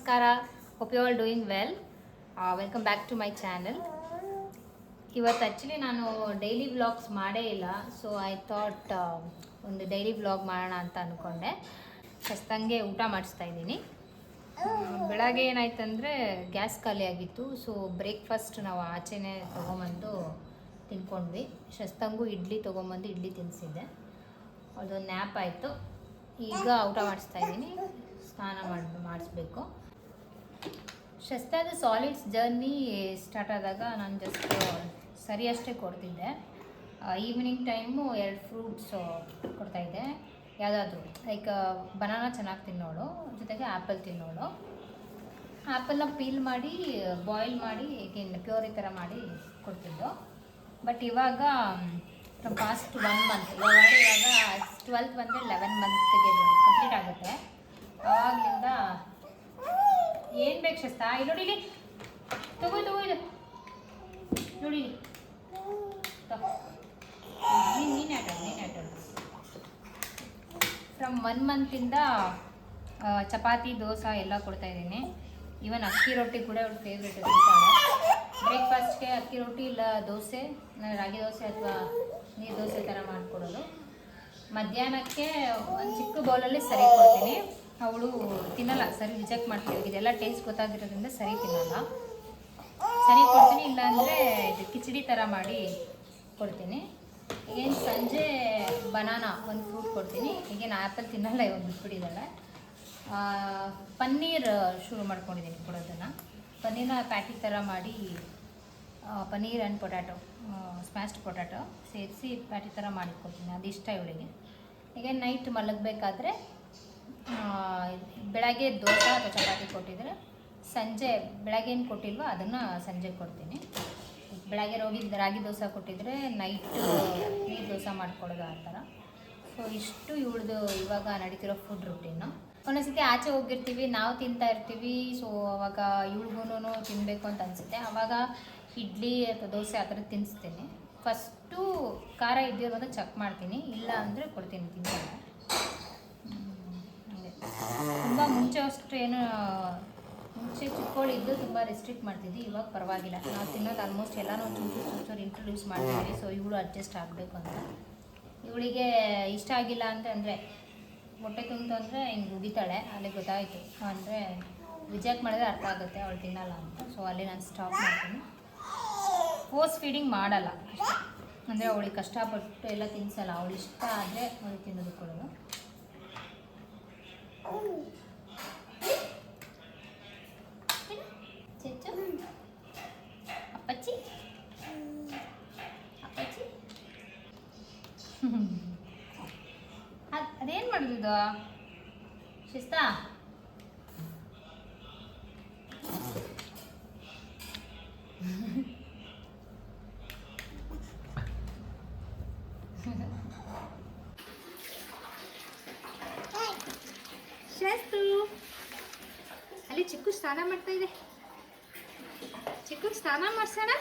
ನಮಸ್ಕಾರ. Hope you all doing well. Welcome back to my channel. ಇವತ್ತು actually ನಾನು daily vlogs ಮಾಡೇ ಇಲ್ಲ. ಸೊ ಐ ಥಾಟ್ ಒಂದು ಡೈಲಿ ವ್ಲಾಗ್ ಮಾಡೋಣ ಅಂತ ಅಂದ್ಕೊಂಡೆ. ಹೊಸ್ದಂಗೆ ಊಟ ಮಾಡಿಸ್ತಾ ಇದ್ದೀನಿ. ಬೆಳಗ್ಗೆ ಏನಾಯ್ತಂದರೆ ಗ್ಯಾಸ್ ಖಾಲಿ ಆಗಿತ್ತು. ಸೊ ಬ್ರೇಕ್ಫಾಸ್ಟ್ ನಾವು ಆಚೆನೇ ತೊಗೊಂಬಂದು ತಿನ್ಕೊಂಡ್ವಿ. ಶಸ್ತಂಗೂ ಇಡ್ಲಿ ತೊಗೊಂಬಂದು ಇಡ್ಲಿ ತಿನ್ನಿಸಿದ್ದೆ. ಅದೊಂದು ನ್ಯಾಪ್ ಆಯಿತು. ಈಗ ಊಟ ಮಾಡಿಸ್ತಾ ಇದ್ದೀನಿ. ಸ್ನಾನ ಮಾಡಿಸ್ಬೇಕು. ಶಸ್ತಾದ ಸಾಲಿಡ್ಸ್ ಜರ್ನಿ ಸ್ಟಾರ್ಟ್ ಆದಾಗ ನಾನು ಜಸ್ಟ್ ಸರಿ ಅಷ್ಟೇ ಕೊಡ್ತಿದ್ದೆ. ಈವ್ನಿಂಗ್ ಟೈಮು 2 ಫ್ರೂಟ್ಸ್ ಕೊಡ್ತಾಯಿದ್ದೆ. ಯಾವುದಾದ್ರೂ ಲೈಕ್ ಬನಾನಾ ಚೆನ್ನಾಗಿ ತಿನ್ನೋಳು, ಜೊತೆಗೆ ಆ್ಯಪಲ್ ತಿನ್ನೋಳು. ಆ್ಯಪಲ್ನ ಪೀಲ್ ಮಾಡಿ ಬಾಯ್ಲ್ ಮಾಡಿ ಈಗಿನ ಪ್ಯೂರಿ ಥರ ಮಾಡಿ ಕೊಡ್ತಿದ್ದು. ಬಟ್ ಇವಾಗ ಫ್ರಮ್ ಪಾಸ್ಟ್ 1 ಮಂತ್, ಇವಾಗ 12th ಬಂದರೆ 11 ಮಂತ್ಗೆ ಕಂಪ್ಲೀಟ್ ಆಗುತ್ತೆ. ಆವಾಗಲಿಂದ ಏನು ಬೇಕು ಶಸ್ತಾ ಇಲ್ಲಿ ನೋಡಿಲಿ, ತಗೋ ಇದು ನೋಡಿ, ನೀನು ಆಟೋದು. ಫ್ರಮ್ 1 ಮಂತಿಂದ ಚಪಾತಿ ದೋಸೆ ಎಲ್ಲ ಕೊಡ್ತಾಯಿದ್ದೀನಿ. ಈವನ್ ಅಕ್ಕಿ ರೊಟ್ಟಿ ಕೂಡ ಅವ್ರ ಫೇವ್ರೇಟ್ ತಿಂತಾಳೆ. ಬ್ರೇಕ್ಫಾಸ್ಟ್ಗೆ ಅಕ್ಕಿ ರೊಟ್ಟಿ ಇಲ್ಲ ದೋಸೆ, ರಾಗಿ ದೋಸೆ ಅಥವಾ ನೀರು ದೋಸೆ ಥರ ಮಾಡಿಕೊಡೋದು. ಮಧ್ಯಾಹ್ನಕ್ಕೆ ಒಂದು ಚಿಕ್ಕ ಬೌಲಲ್ಲಿ ಸರಿ ಕೊಡ್ತೀನಿ. ಅವಳು ತಿನ್ನಲ್ಲ, ಸರಿ ರಿಜೆಕ್ಟ್ ಮಾಡ್ತೀವಿ. ಇದೆಲ್ಲ ಟೇಸ್ಟ್ ಗೊತ್ತಾಗಿರೋದ್ರಿಂದ ಸರಿ ತಿನ್ನಲ್ಲ. ಸರಿ ಕೊಡ್ತೀನಿ, ಇಲ್ಲಾಂದರೆ ಇದು ಕಿಚಡಿ ಥರ ಮಾಡಿ ಕೊಡ್ತೀನಿ. ಈಗೇನು ಸಂಜೆ ಬನಾನಾ ಒಂದು ಫ್ರೂಟ್ ಕೊಡ್ತೀನಿ. ಈಗೇನು ಆ್ಯಪಲ್ ತಿನ್ನಲ್ಲ, ಇವಾಗ ಬಿಟ್ಬಿಟ್ಟಿದ್ದಾಳೆ. ಪನ್ನೀರ್ ಶುರು ಮಾಡ್ಕೊಂಡಿದ್ದೀನಿ ಕೊಡೋದನ್ನು. ಪನ್ನೀರ್ನ ಪ್ಯಾಕೆಟ್ ಥರ ಮಾಡಿ paneer and potato, smashed potato ಸೇರಿಸಿ ಪ್ಯಾಟಿ ಥರ ಮಾಡಿಕೊಡ್ತೀನಿ. ಅದು ಇಷ್ಟ ಇವಳಿಗೆ. ಈಗ ನೈಟ್ ಮಲಗಬೇಕಾದ್ರೆ ಬೆಳಗ್ಗೆ ದೋಸೆ ಅಥವಾ ಚಪಾತಿ ಕೊಟ್ಟಿದ್ರೆ ಸಂಜೆ ಬೆಳಗ್ಗೆ ಏನು ಕೊಟ್ಟಿಲ್ವೋ ಅದನ್ನು ಸಂಜೆ ಕೊಡ್ತೀನಿ. ಬೆಳಗ್ಗೆ ರಾಗಿ ದೋಸೆ ಕೊಟ್ಟಿದ್ರೆ ನೈಟ್ ನೀರು ದೋಸೆ ಮಾಡ್ಕೊಡೋದು ಆ ಥರ. ಸೊ ಇಷ್ಟು ಇವಳದು ಇವಾಗ ನಡೀತಿರೋ ಫುಡ್ ರುಟೀನು. ಒಂದೊಂದ್ಸತಿ ಆಚೆ ಹೋಗಿರ್ತೀವಿ, ನಾವು ತಿಂತಾ ಇರ್ತೀವಿ. ಸೊ ಅವಾಗ ಇವಳಿಗೂ ತಿನ್ನಬೇಕು ಅಂತ ಅನಿಸುತ್ತೆ. ಆವಾಗ ಇಡ್ಲಿ ಅಥವಾ ದೋಸೆ ಆ ಥರ ತಿನ್ನಿಸ್ತೀನಿ. ಫಸ್ಟು ಖಾರ ಇದ್ದಿರೋದು ಚೆಕ್ ಮಾಡ್ತೀನಿ, ಇಲ್ಲ ಅಂದರೆ ಕೊಡ್ತೀನಿ, ತಿನ್ನಲ್ಲ. ಹಾಗೆ ತುಂಬ ಮುಂಚೆ ಅಷ್ಟು ಏನು ಮುಂಚೆ ಚಿಕ್ಕವಳಿದ್ದು ತುಂಬ ರೆಸ್ಟ್ರಿಕ್ಟ್ ಮಾಡ್ತಿದ್ವಿ. ಇವಾಗ ಪರವಾಗಿಲ್ಲ, ನಾವು ತಿನ್ನೋದು ಆಲ್ಮೋಸ್ಟ್ ಎಲ್ಲನೂ ಚೂರು ಇಂಟ್ರೊಡ್ಯೂಸ್ ಮಾಡ್ತೀವಿ. ಸೊ ಇವಳು ಅಡ್ಜಸ್ಟ್ ಆಗಬೇಕು ಅಂತ. ಇವಳಿಗೆ ಇಷ್ಟ ಆಗಿಲ್ಲ ಅಂದರೆ ಹೊಟ್ಟೆ ತುಂಬಿತು ಅಂದರೆ ಹಿಂಗೆ ಉಗಿತಾಳೆ. ಅಲ್ಲಿ ಗೊತ್ತಾಯಿತು ಅಂದರೆ ರಿಜೆಕ್ಟ್ ಮಾಡಿದ್ರೆ ಅರ್ಥ ಆಗುತ್ತೆ ಅವಳು ತಿನ್ನಲ್ಲ ಅಂತ. ಸೊ ಅಲ್ಲಿ ನಾನು ಸ್ಟಾಪ್ ಮಾಡ್ತೀನಿ. ಫೋರ್ಸ್ ಫೀಡಿಂಗ್ ಮಾಡಲ್ಲ ಅಷ್ಟೇ. ಅಂದರೆ ಅವಳಿಗೆ ಕಷ್ಟಪಟ್ಟು ಎಲ್ಲ ತಿನ್ನಿಸಲ್ಲ. ಅವಳು ಇಷ್ಟ ಆದರೆ ಅವಳು ತಿನ್ನೋದು ಕೊಡೋದು. ಚೆಚ್ಚು ಅಪ್ಪಚ್ಚಿ ಅಪ್ಪಚ್ಚಿ ಅದೇನು ಮಾಡೋದು ಶಿಸ್ತಾ? ಶಸ್ತು ಅಲ್ಲಿ ಚಿಕ್ಕು ಸ್ನಾನ ಮಾಡ್ತಾ ಇದೆ. ಚಿಕ್ಕು ಸ್ನಾನ ಮಾಡ್ಸೋಣ.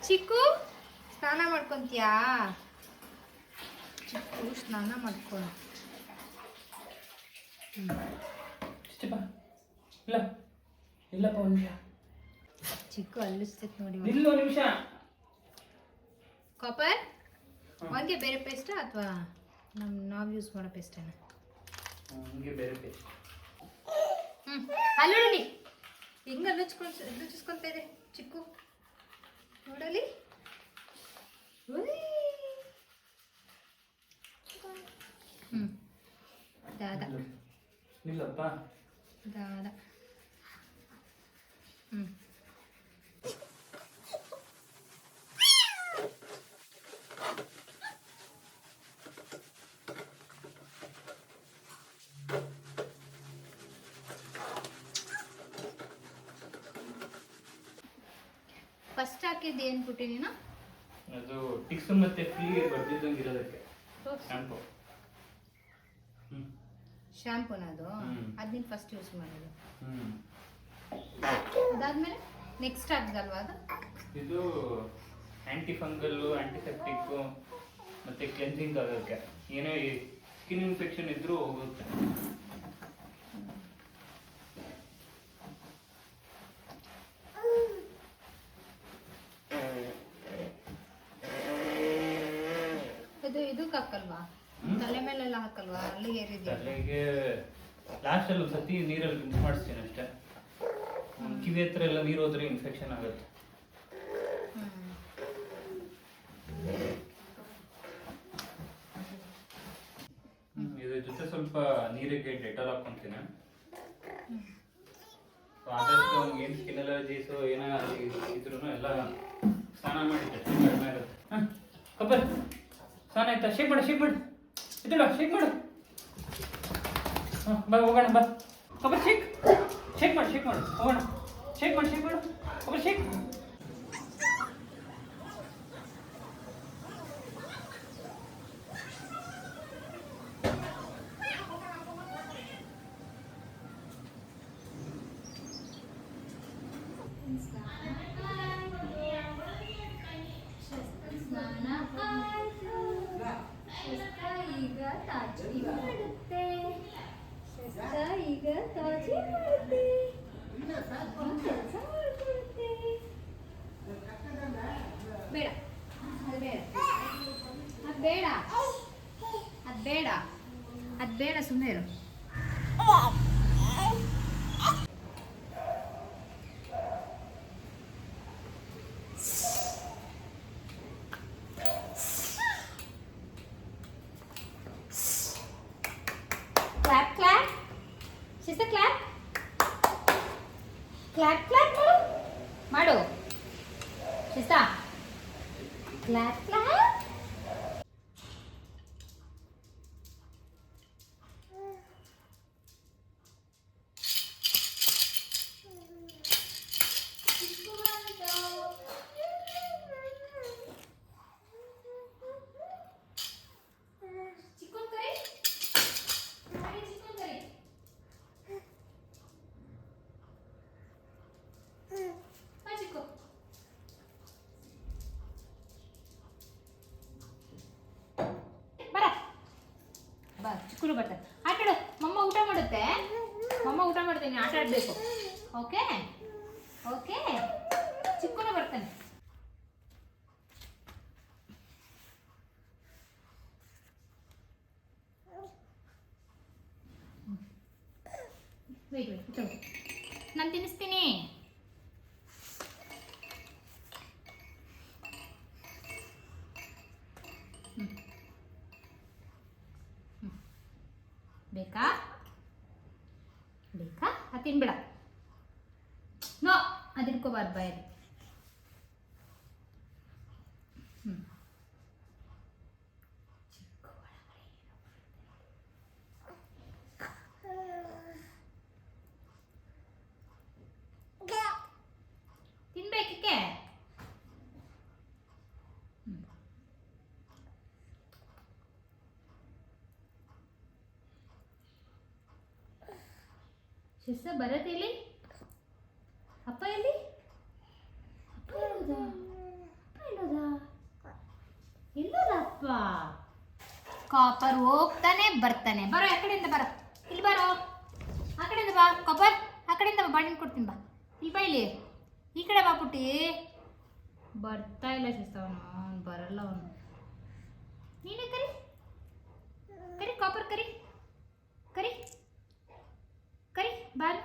ಚಿಕ್ಕು ಸ್ನಾನ ಮಾಡ್ಕೊತೀಯಾ? ಚಿಕ್ಕು ಸ್ನಾನ ಮಾಡ್ಕೊಂಡು ಚಿಕ್ಕು ಅಲ್ಲಿಸ್ತೈತೆ ನೋಡಿ. ಕಾಪರ್ ಅವನಿಗೆ ಬೇರೆ ಪೇಸ್ಟಾ ಅಥವಾ ನಾವು ಯೂಸ್ ಮಾಡೋ ಪೇಸ್ಟೇನಾ? ಬೇರೆ ಪೇಸ್ಟ್. ಅಲ್ಲಿ ನೋಡಿ ಹಿಂಗೆ ಲುಚ್ಚಿಸ್ಕೊತಾ ಇದೆ ಚಿಕ್ಕು. ನೋಡಲಿ ದಾದ ದಾದ ಫಸ್ಟ್ ಹಾಕಿದ್ದು ಏನು ಪುಟ್ಟಿ ನೀನು? ಅದು ಟಿಕ್ಸ್ ಮತ್ತೆ ಫ್ರೀ ಬರ್ದಿದ್ದಂಗೆ ಇರೋದಕ್ಕೆ ಶಾಂಪೂ. ಶಾಂಪೂನ ಅದು? ಅದು ನೀನು ಫಸ್ಟ್ ಯೂಸ್ ಮಾಡೋದು. ಅದಾದ್ಮೇಲೆ ನೆಕ್ಸ್ಟ್ ಆಗ್ದಲ್ವಾ ಅದು? ಇದು ಆಂಟಿ ಫಂಗಲ್ಲು, ಆಂಟಿಸೆಪ್ಟಿಕ್ಕು ಮತ್ತೆ ಕ್ಲೆನ್ಸಿಂಗ್ ಆಗೋಕ್ಕೆ. ಏನೇ ಸ್ಕಿನ್ ಇನ್ಫೆಕ್ಷನ್ ಇದ್ರೂ ಹೋಗುತ್ತೆ. ಇದು ಇದಕ್ಕೆ ಹಾಕಲ್ವಾ? ತಲೆ ಮೇಲೆಲ್ಲ ಹಾಕಲ್ವಾ? ಅಲ್ಲಿಗೆ ಏರಿದ್ಯಾ? ತಲೆಗೆ ಲಾಸ್ಟಲ್ಲಿ ಒಂದು ಸತಿ ನೀರಲ್ಲಿ ಮಿಕ್ಸ್ ಮಾಡಿಸ್ತೀನಿ ಅಷ್ಟೇ. ಕಿವಿ ಹತ್ರ ಎಲ್ಲ ನೀರು ಹೋದ್ರೆ ಇನ್ಫೆಕ್ಷನ್ ಆಗುತ್ತೆ. ಇದ್ರ ಜೊತೆ ಸ್ವಲ್ಪ ನೀರಿಗೆ ಡೆಟಾಲ್ ಹಾಕೊಂತೀನಿ. ಆದಷ್ಟು ಅವ್ನಿಗೆ ಏನು ಸ್ಕಿನ್ ಅಲರ್ಜೀಸು ಏನೋ ಇದ್ರೂ ಎಲ್ಲ ಸ್ನಾನ ಮಾಡಿದ್ರೆ ಕಡಿಮೆ ಆಗುತ್ತೆ. ಕಬ್ಬರ್ ಸ್ನಾನ ಆಯ್ತಾ? ಶೇಕ್ ಮಾಡು ಇದಳು ಶೇಕ್ ಮಾಡು. ಬಾ ಹೋಗೋಣ ಬಾ. ಕಬ್ಬರ್ ಶೇಕ್ ಮಾಡು ಹೋಗೋಣ. ಶೇಕ್ ಮಾಡು ಕಬ್ಬರ್ ಶೇಕ್. ಅದು ಬೇಡ ಸುಮ್ಮನೆ ಇರು. clap sister clap ಮಾಡು sister clap ಚಿಕ್ಕೂರು ಬರ್ತಾರೆ. ಆಟಾಡು. ಮಮ್ಮ ಊಟ ಮಾಡುತ್ತೆ. ನೀನು ಆಟ ಆಡಬೇಕು. ಓಕೆ ಚಿಕ್ಕೂರು ಬರ್ತಾನೆ. ವೇಟ್ ನಾನು ತಿನ್ನಿಸ್ತೀನಿ. ಬೇಕಾ ಅದು ತಿನ್ಬೇಡ. ನೋ ಅದು ಇಟ್ಕೋಬಾರ್ದು ಬಾಯಲ್ಲಿ. ತಿನ್ಬೇಕಕ್ಕೆ ಶಿಸ್ತ ಬರತ್ತಿಲ್ಲಿ. ಅಪ್ಪ ಎಲ್ಲಿ? ಎಲ್ಲೋದ ಅಪ್ಪ? ಕಾಪರ್ ಹೋಗ್ತಾನೆ ಬರ್ತಾನೆ. ಬರೋ ಆ ಕಡೆಯಿಂದ ಬರೋ. ಇಲ್ಲಿ ಬರೋ. ಆ ಕಡೆಯಿಂದ ಬಾ ಕಾಪರ್. ಆ ಕಡೆಯಿಂದ ಬಾ. ಬಾಣಿನ ಕೊಡ್ತೀನಿ ಬಾ. ಇಲ್ಲಿ ಬಾ. ಇಲ್ಲಿ ಈ ಕಡೆ ಬಾ ಪುಟ್ಟಿ. ಬರ್ತಾ ಇಲ್ಲ ಶಿಸ್ತ ಅವನು ಬರಲ್ಲ. ಅವನು ನೀನೇ ಕರಿ ಕಾಪರ್ ಕರಿ ಬಾನು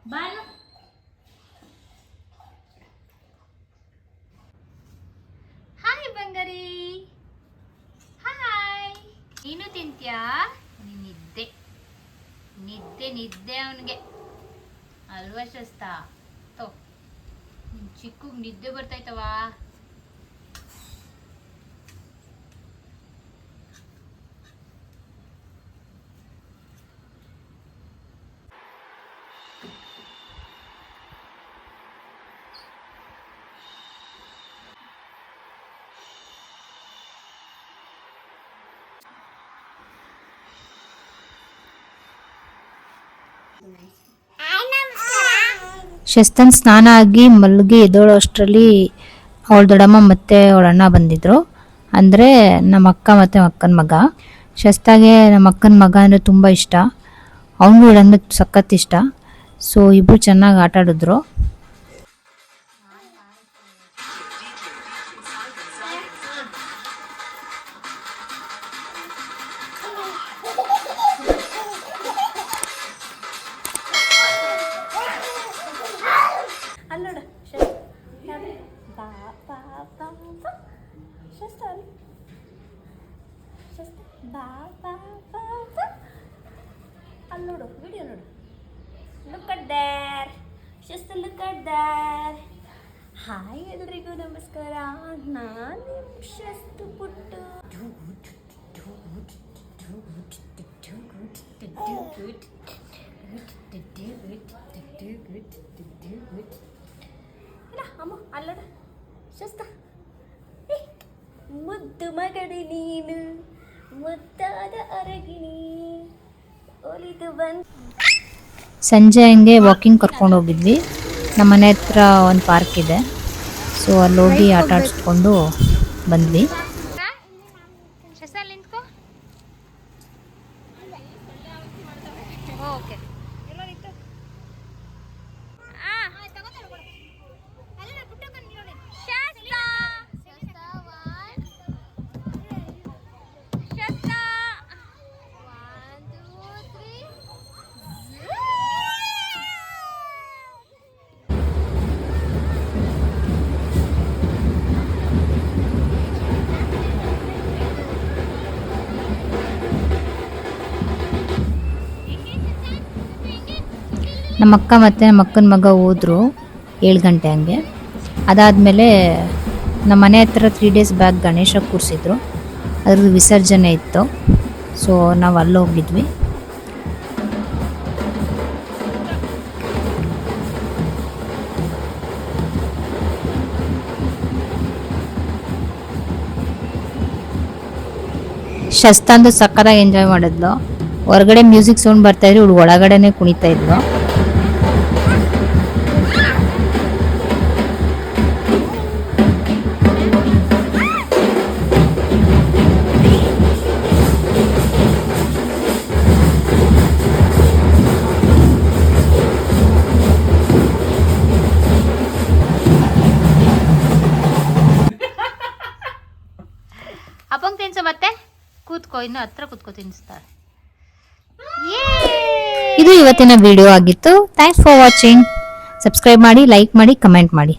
ಬಾನು ಹಾಯ್ ಬಂಗಾರಿ. ಹಾಯ್. ನೀನು ತಿಂತ್ಯಾ? ನಿದ್ದೆ ಅವನಿಗೆ ಅಲ್ವಾ ಶಸ್ತಾ? ಚಿಕ್ಕ ನಿದ್ದೆ ಬರ್ತಾಯ್ತವಾ? ಶಸ್ತನ್ ಸ್ನಾನ ಆಗಿ ಮಲ್ಗಿ ಎದ್ದೋಳೋ ಅಷ್ಟರಲ್ಲಿ ಅವಳ ದೊಡ್ಡಮ್ಮ ಮತ್ತು ಅವಳ ಅಣ್ಣ ಬಂದಿದ್ದರು. ಅಂದರೆ ನಮ್ಮ ಅಕ್ಕ ಮತ್ತು ಅಕ್ಕನ ಮಗ. ಶಸ್ತಾಗೆ ನಮ್ಮ ಅಕ್ಕನ ಮಗ ಅಂದರೆ ತುಂಬ ಇಷ್ಟ. ಅವನಿಗೂ ಇಡಂದ್ರೆ ಸಖತ್ ಇಷ್ಟ. ಸೊ ಇಬ್ಬರು ಚೆನ್ನಾಗಿ ಆಟ ಆಡಿದ್ರು. ನೋಡು ವಿಡಿಯೋ ನೋಡು. Look at there, just look at there. Hi ಎಲ್ರಿಗೂ ನಮಸ್ಕಾರ, ನಾನು ಶಸ್ತು ಪುಟ್ಟು. ಅಮ್ಮ ಅಲ್ಲಡ ಶಸ್ತ, ಮುದ್ದು ಮಗಡಿ ನೀನು, ಮುದ್ದಾದ ಅರಗಿಣಿ ಒಲಿದು ಬಂದು. ಸಂಜೆ ಹಂಗೆ ವಾಕಿಂಗ್ ಕರ್ಕೊಂಡು ಹೋಗಿದ್ವಿ. ನಮ್ಮ ಮನೆ ಹತ್ರ ಒಂದು ಪಾರ್ಕ್ ಇದೆ. ಸೊ ಅಲ್ಲಿ ಹೋಗಿ ಆಟ ಆಡಿಸ್ಕೊಂಡು ಬಂದ್ವಿ. ನಮ್ಮ ಅಕ್ಕ ಮತ್ತು ನಮ್ಮ ಅಕ್ಕನ ಮಗ ಹೋದರು 7 ಗಂಟೆ ಹಂಗೆ. ಅದಾದಮೇಲೆ ನಮ್ಮ ಮನೆ ಹತ್ರ 3 ಡೇಸ್ ಬ್ಯಾಕ್ ಗಣೇಶ ಕೂರಿಸಿದ್ರು, ಅದ್ರದ್ದು ವಿಸರ್ಜನೆ ಇತ್ತು. ಸೊ ನಾವು ಅಲ್ಲಿ ಹೋಗಿದ್ವಿ. ಶಸ್ತಾಂದು ಸಕ್ಕತ್ತಾಗಿ ಎಂಜಾಯ್ ಮಾಡಿದ್ಲು. ಹೊರಗಡೆ ಮ್ಯೂಸಿಕ್ ಸೌಂಡ್ ಬರ್ತಾಯಿದ್ರು, ಇವಳು ಒಳಗಡೆನೆ ಕುಣಿತಾ ಇದ್ಲು. ಅಪ್ಪಂಗೆ ತಿನ್ಸು, ಮತ್ತೆ ಕೂತ್ಕೋ, ಇನ್ನು ಹತ್ರ ಕೂತ್ಕೋ ತಿನ್ನಿಸ್ತಾರೆ. ಇದು ಇವತ್ತಿನ ವಿಡಿಯೋ ಆಗಿತ್ತು. Thanks for watching. ಸಬ್ಸ್ಕ್ರೈಬ್ ಮಾಡಿ, ಲೈಕ್ ಮಾಡಿ, ಕಮೆಂಟ್ ಮಾಡಿ.